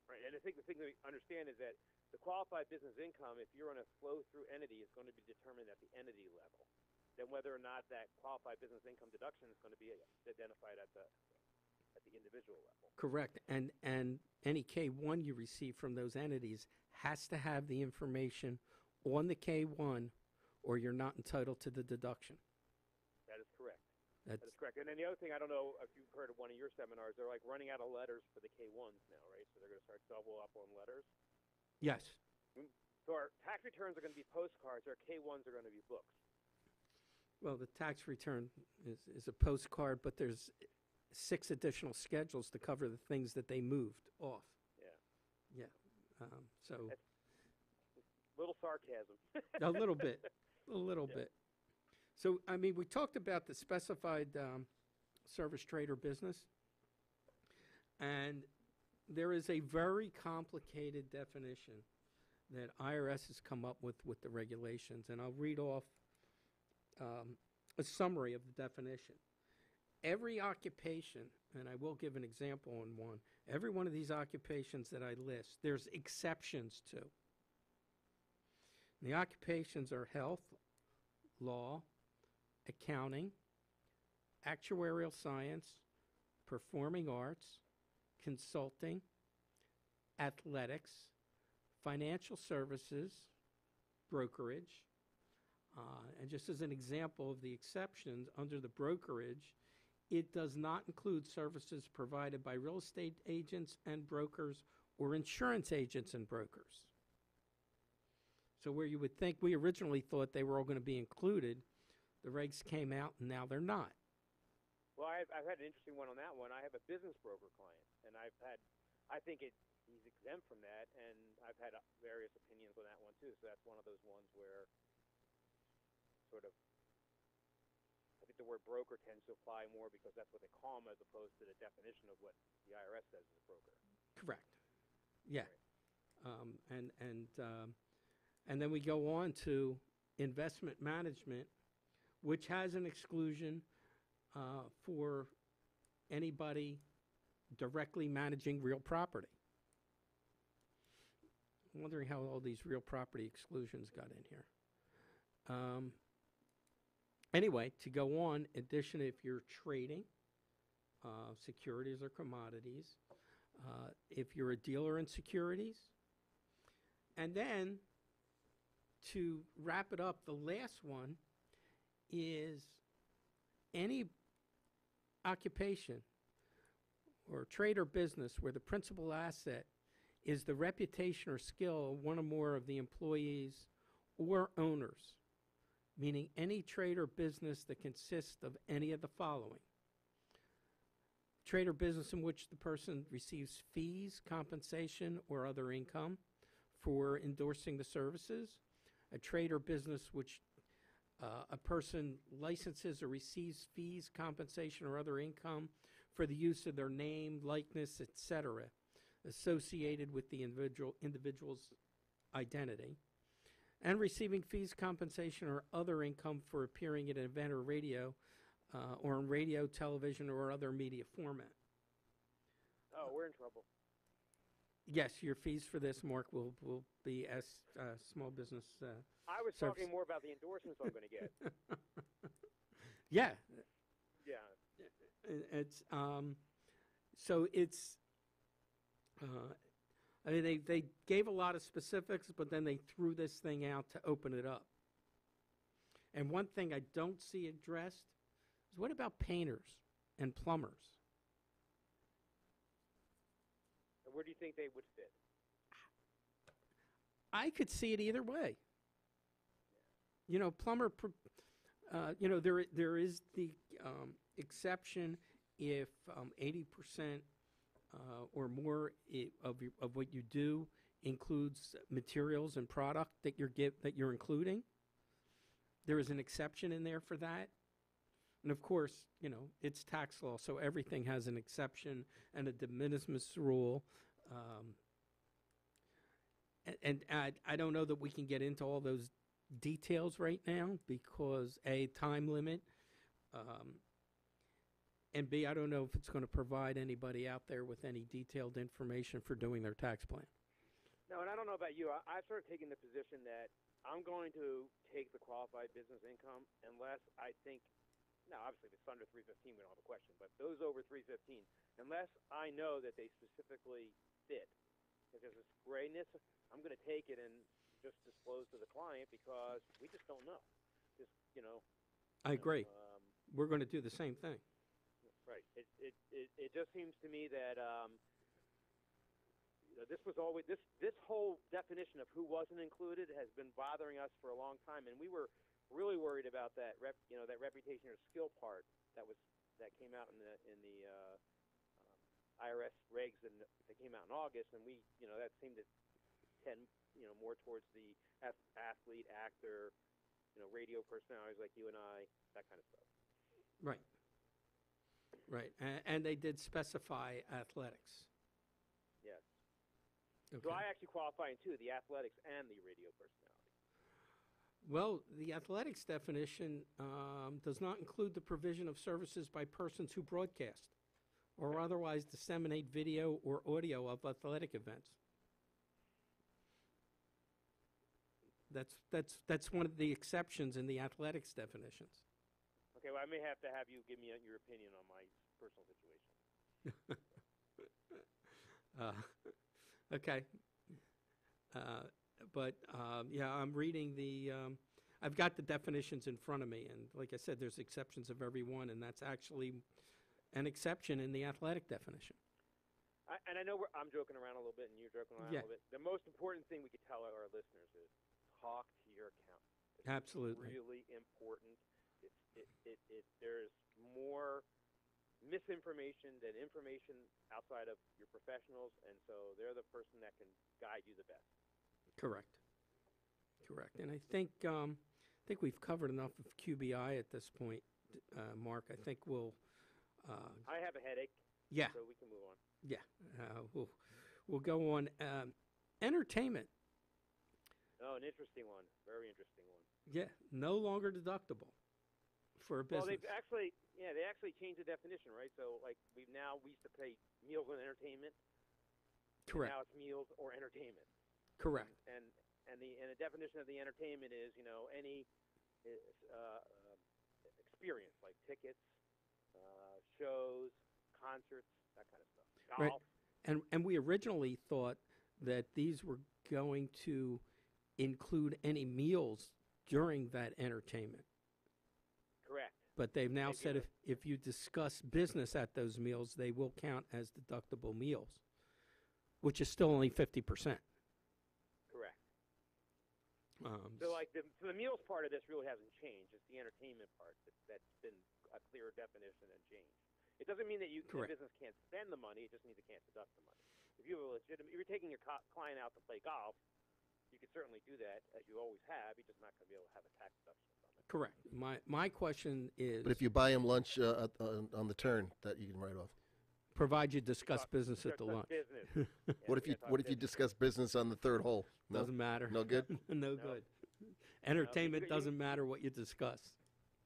Right, and I think the thing to understand is that the qualified business income, if you're on a flow-through entity, is going to be determined at the entity level. Then whether or not that qualified business income deduction is going to be identified at the individual level. Correct, and any K-1 you receive from those entities has to have the information on the K-1, or you're not entitled to the deduction. That is correct. That is correct. And then the other thing, I don't know if you've heard of one of your seminars, they're like running out of letters for the K-1s now, right? So they're going to start double up on letters. Yes. So our tax returns are going to be postcards. Our K-1s are going to be books. Well, the tax return is a postcard, but there's 6 additional schedules to cover the things that they moved off. Yeah. Yeah. So that's a little sarcasm. a little bit. A little bit. So, I mean, we talked about the specified service trader business, and there is a very complicated definition that IRS has come up with the regulations, and I'll read off a summary of the definition. Every occupation, and I will give an example on one, every one of these occupations that I list, there's exceptions to. The occupations are health, law, accounting, actuarial science, performing arts, consulting, athletics, financial services, brokerage. And just as an example of the exceptions, under the brokerage, it does not include services provided by real estate agents and brokers or insurance agents and brokers. So where you would think, we originally thought they were all going to be included, the regs came out and now they're not. Well, I've had an interesting one on that one. I have a business broker client, and I think he's exempt from that, and I've had various opinions on that one too. So that's one of those ones where sort of, I think the word broker tends to apply more because that's what they call them as opposed to the definition of what the IRS says is a broker. Correct. Yeah. Right. And then we go on to investment management, which has an exclusion for anybody directly managing real property. I'm wondering how all these real property exclusions got in here. Anyway, to go on, in addition, if you're trading securities or commodities, if you're a dealer in securities, and then to wrap it up, the last one is any occupation or trade or business where the principal asset is the reputation or skill of one or more of the employees or owners, meaning any trade or business that consists of any of the following: trade or business in which the person receives fees, compensation, or other income for endorsing the services; a trade or business which a person licenses or receives fees, compensation, or other income for the use of their name, likeness, etc., associated with the individual's identity; and receiving fees, compensation, or other income for appearing at an event or radio or on radio, television, or other media format. Oh, we're in trouble. Yes, your fees for this, Mark, will be as small business. I was service. talking more about the endorsements I'm going to get. Yeah. Yeah. It's so it's. I mean, they gave a lot of specifics, but then they threw this thing out to open it up. And one thing I don't see addressed is, what about painters and plumbers? And where do you think they would fit? I could see it either way. You know, plumber. You know, there is the exception if 80% or more of what you do includes materials and product that you're including. There is an exception in there for that. And of course, you know, it's tax law, so everything has an exception and a de minimis rule. And I don't know that we can get into all those details right now because A, time limit, and B, I don't know if it's going to provide anybody out there with any detailed information for doing their tax plan. No, and I don't know about you. I've sort of taken the position that I'm going to take the qualified business income unless I think, now obviously if it's under 315, we don't have a question, but those over 315, unless I know that they specifically fit. If there's this grayness, I'm going to take it and just disclose to the client because we just don't know. Just, you know. I agree. We're going to do the same thing. Right. It just seems to me that you know, this was always this whole definition of who wasn't included has been bothering us for a long time, and we were really worried about that that reputation or skill part that came out in the IRS regs and that came out in August, and we that seemed to tend more towards the athlete, actor, radio personalities like you and I, that kind of stuff. Right. Right, and they did specify athletics. Yes. Okay. So I actually qualify in two, the athletics and the radio personality. Well, the athletics definition does not include the provision of services by persons who broadcast or otherwise disseminate video or audio of athletic events. That's one of the exceptions in the athletics definitions. Okay, well, I may have to have you give me your opinion on my personal situation. Okay. But yeah, I'm reading I've got the definitions in front of me, and like I said, there's exceptions of every one, and that's actually an exception in the athletic definition. And I know I'm joking around a little bit, and you're joking around a little bit. The most important thing we could tell our listeners is talk to your accountant. It's Absolutely. Really important. There's more misinformation than information outside of your professionals, and so they're the person that can guide you the best. Correct. And I think we've covered enough of QBI at this point, Mark. I think we'll. I have a headache. Yeah. So we can move on. Yeah. We'll go on. Entertainment. Oh, an interesting one. Very interesting one. Yeah. No longer deductible for a business. Well, they actually changed the definition, right? So, like, we used to pay meals and entertainment. Correct. And now it's meals or entertainment. Correct. And the definition of the entertainment is, any experience, like tickets, shows, concerts, that kind of stuff. Golf. Right. And we originally thought that these were going to include any meals during that entertainment. Correct. But they've now They said give if you discuss business at those meals, they will count as deductible meals, which is still only 50%. Correct. So the meals part of this really hasn't changed. It's the entertainment part that's been a clearer definition and change. It doesn't mean that the business can't spend the money. It just means it can't deduct the money. If you have a legitimate, if you're taking your client out to play golf, you can certainly do that as you always have. You're just not going to be able to have a tax deduction from it. Correct. My question is, But if you buy him lunch on the turn, that you can write off. provide you discuss business at the lunch. Business. What if you discuss business on the third hole? No? Doesn't matter. No good? No good. Entertainment doesn't matter what you discuss.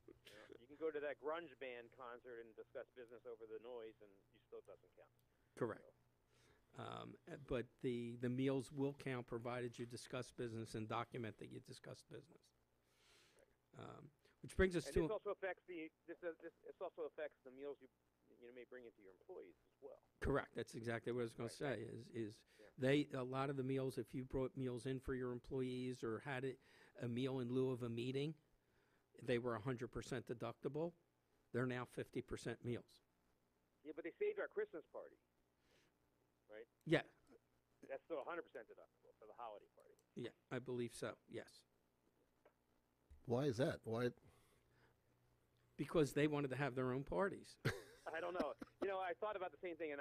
You can go to that grunge band concert and discuss business over the noise, and you still doesn't count. Correct. But the meals will count provided you discuss business and document that you discussed business. Which brings us and to this also affects this also affects the meals you may bring into your employees as well. correct. That's exactly what I was going to say. A lot of the meals, if you brought meals in for your employees or had a meal in lieu of a meeting, they were 100% deductible. They're now 50% meals. Yeah, but they saved our Christmas party, right? Yeah. That's still 100% deductible for the holiday party. Yeah, I believe so. Yes. Why is that? Why? Because they wanted to have their own parties. I don't know. I thought about the same thing, and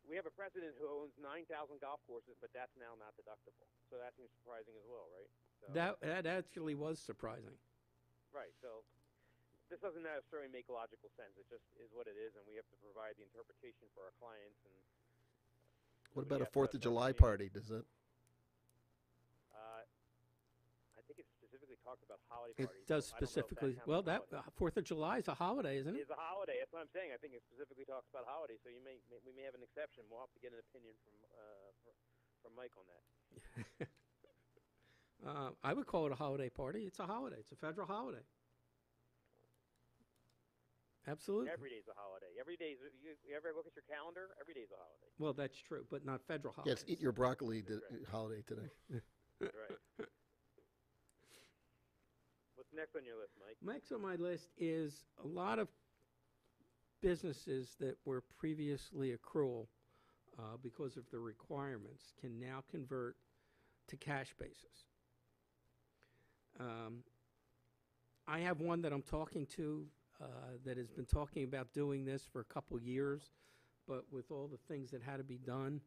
we have a president who owns 9,000 golf courses, but that's now not deductible. So that seems surprising as well, right? So, That actually was surprising. right. So this doesn't necessarily make logical sense. It just is what it is, and we have to provide the interpretation for our clients. And What we about a have to 4th of July understand- party? Does that? I think it specifically talks about holiday It parties. does so I don't know if specifically. counts Well, as a that holiday. 4th of July is a holiday, isn't it? It's a holiday. That's what I'm saying. I think it specifically talks about holidays. So we may have an exception. We'll have to get an opinion from Mike on that. I would call it a holiday party. It's a holiday. It's a federal holiday. Absolutely. Every day's a holiday. Every day. You ever look at your calendar? Every day's a holiday. Well, that's true, but not federal Yes, holidays. eat your broccoli holiday today. Right. What's next on your list, Mike? Next on my list is a lot of businesses that were previously accrual because of the requirements can now convert to cash basis. I have one that I'm talking to that has been talking about doing this for a couple years, but with all the things that had to be done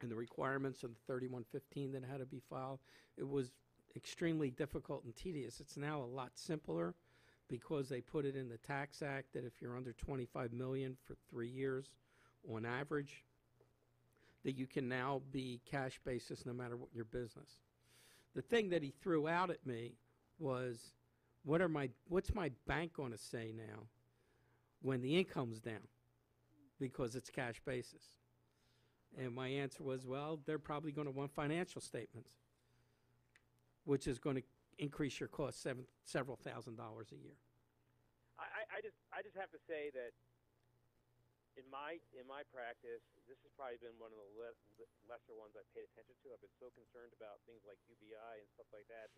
and the requirements of the 3115 that had to be filed, it was extremely difficult and tedious. It's now a lot simpler because they put it in the Tax Act that if you're under 25 million for 3 years on average, that you can now be cash basis no matter what your business. The thing that he threw out at me was, what's my bank going to say now when the income's down because it's cash basis? And my answer was, well, they're probably going to want financial statements, which is going to increase your cost several $1,000s a year. I just have to say that in my practice, this has probably been one of the lesser ones I've paid attention to. I've been so concerned about things like UBI and stuff like that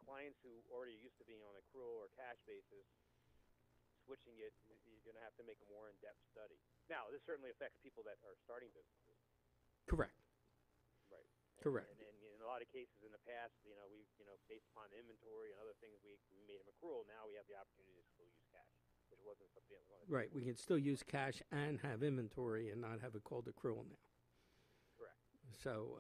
clients who already used to being on accrual or cash basis, switching it, you're going to have to make a more in-depth study. Now, this certainly affects people that are starting businesses. Correct. Right. Correct. And in a lot of cases in the past, based upon inventory and other things, we made them accrual. Now we have the opportunity to still use cash, which wasn't something that was Right. We can still use cash and have inventory and not have it called accrual now. correct. So,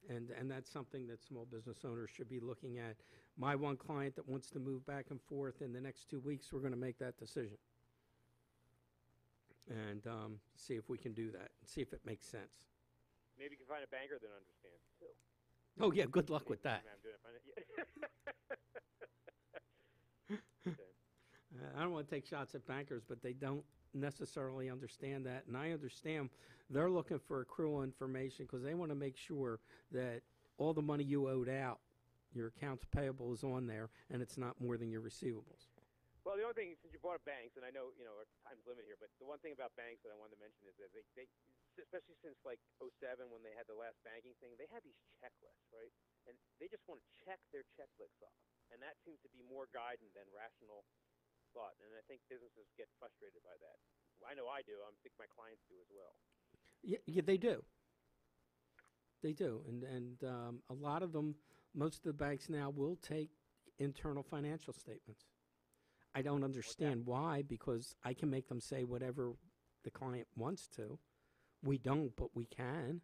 and that's something that small business owners should be looking at. My one client that wants to move back and forth in the next 2 weeks, we're going to make that decision. And see if we can do that, and see if it makes sense. Maybe you can find a banker that understands too. Oh, yeah, good luck with that. I'm doing it. I don't want to take shots at bankers, but they don't necessarily understand that. And I understand they're looking for accrual information because they want to make sure that all the money you owed out, your accounts payable is on there, and it's not more than your receivables. Well, the only thing, since you brought up banks, and I know, our time's limited here, but the one thing about banks that I wanted to mention is that especially since like '07 when they had the last banking thing, they had these checklists, right? And they just want to check their checklists off, and that seems to be more guiding than rational thought. And I think businesses get frustrated by that. I know I do. I think my clients do as well. Yeah, they do. They do, and a lot of them, most of the banks now will take internal financial statements. I don't understand why, because I can make them say whatever the client wants to. We don't, but we can.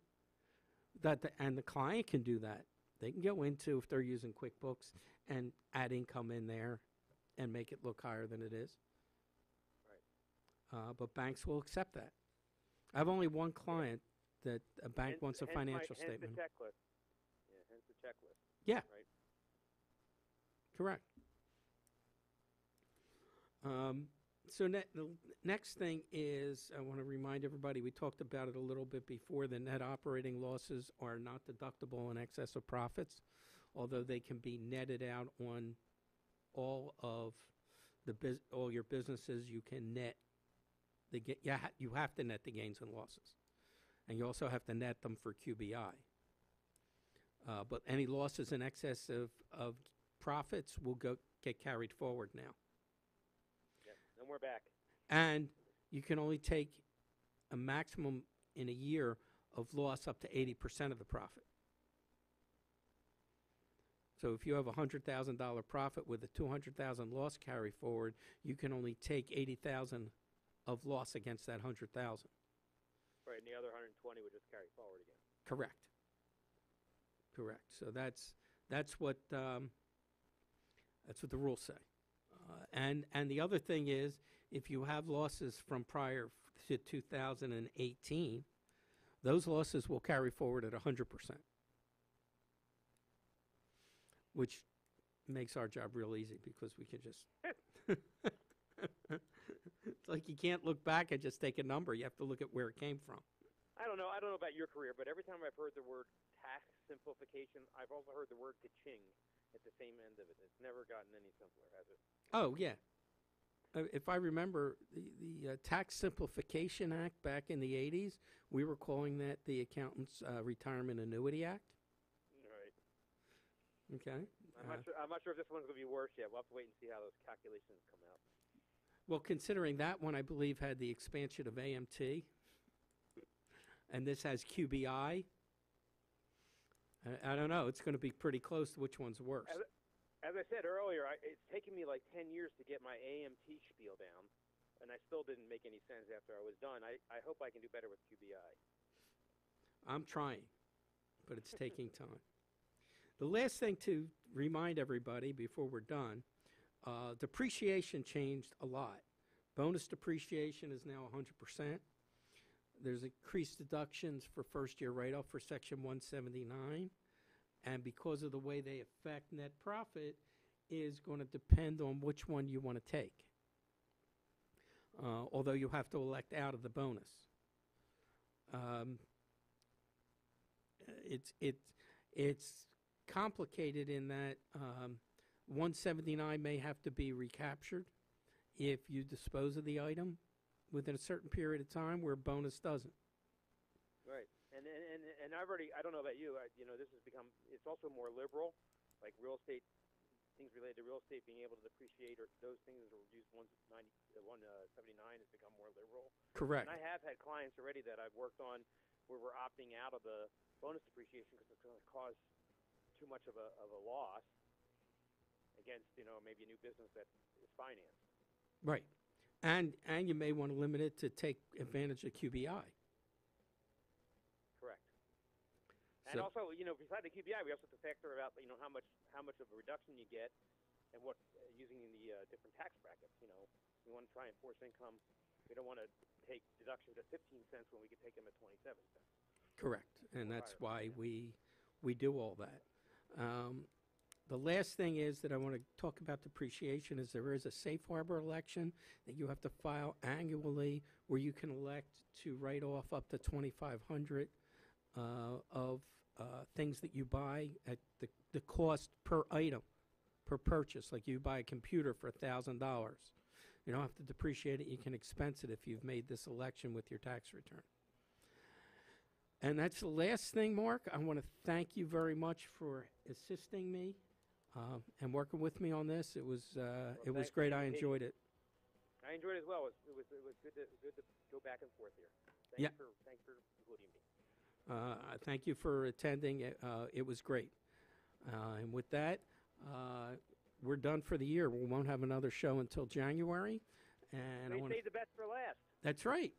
And the client can do that. They can go into, if they're using QuickBooks, and add income in there and make it look higher than it is. Right. But banks will accept that. I have only one client that a bank wants a financial statement. Hence the checklist. Yeah, hence the checklist. Yeah. Right. Correct. So the next thing is, I want to remind everybody, we talked about it a little bit before, the net operating losses are not deductible in excess of profits, although they can be netted out on all of all your businesses. You can net you have to net the gains and losses, and you also have to net them for QBI. But any losses in excess of profits will get carried forward now. And we're back. And you can only take a maximum in a year of loss up to 80% of the profit. So if you have a $100,000 profit with a $200,000 loss carry forward, you can only take $80,000 of loss against that $100,000. Right, and the other 120 would just carry forward again. Correct. So that's what the rules say. And the other thing is, if you have losses from prior to 2018, those losses will carry forward at 100%, which makes our job real easy because we can just... It's like you can't look back and just take a number. You have to look at where it came from. I don't know about your career, but every time I've heard the word tax simplification, I've also heard the word ka-ching at the same end of it. It's never gotten any simpler, has it? Oh, yeah. If I remember, the Tax Simplification Act back in the 80s, we were calling that the Accountants Retirement Annuity Act. Right. Okay. I'm not sure if this one's going to be worse yet. We'll have to wait and see how those calculations come out. Well, considering that one, I believe, had the expansion of AMT, and this has QBI, I don't know. It's going to be pretty close to which one's worse. As I said earlier, it's taken me like 10 years to get my AMT spiel down, and I still didn't make any sense after I was done. I hope I can do better with QBI. I'm trying, but it's taking time. The last thing to remind everybody before we're done, depreciation changed a lot. Bonus depreciation is now 100%. There's increased deductions for first-year write-off for Section 179. And because of the way they affect net profit is going to depend on which one you want to take. Although you have to elect out of the bonus. It's complicated in that 179 may have to be recaptured if you dispose of the item within a certain period of time, where bonus doesn't. Right. And I've already, I don't know about you, this has become, it's also more liberal, like real estate, things related to real estate being able to depreciate, or those things that were used 179 has become more liberal. Correct. And I have had clients already that I've worked on where we're opting out of the bonus depreciation because it's going to cause too much of a loss against, maybe a new business that is financed. Right. And you may want to limit it to take advantage of QBI. Correct. And also, beside the QBI, we also have to factor about, how much of a reduction you get, and what using the different tax brackets. We want to try and force income. We don't want to take deductions at 15 cents when we can take them at 27 cents. Correct, and that's why we do all that. The last thing is that I want to talk about depreciation is there is a safe harbor election that you have to file annually, where you can elect to write off up to $2,500 of things that you buy at the cost per item, per purchase. Like you buy a computer for $1,000. You don't have to depreciate it. You can expense it if you've made this election with your tax return. And that's the last thing, Mark. I want to thank you very much for assisting me and working with me on this. It was great. I enjoyed it. I enjoyed it as well. It was good to go back and forth here. Thanks for including me. Thank you for attending. It was great. And with that, we're done for the year. We won't have another show until January. And They saved the best for last. That's right.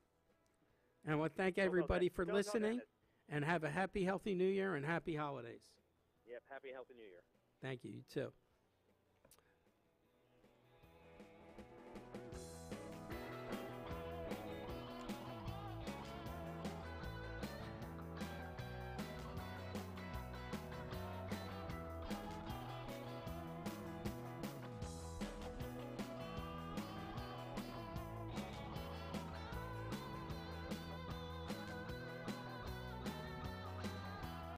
And I want to thank everybody for listening. And have a happy, healthy New Year and happy holidays. Yep, happy, healthy New Year. Thank you. You too.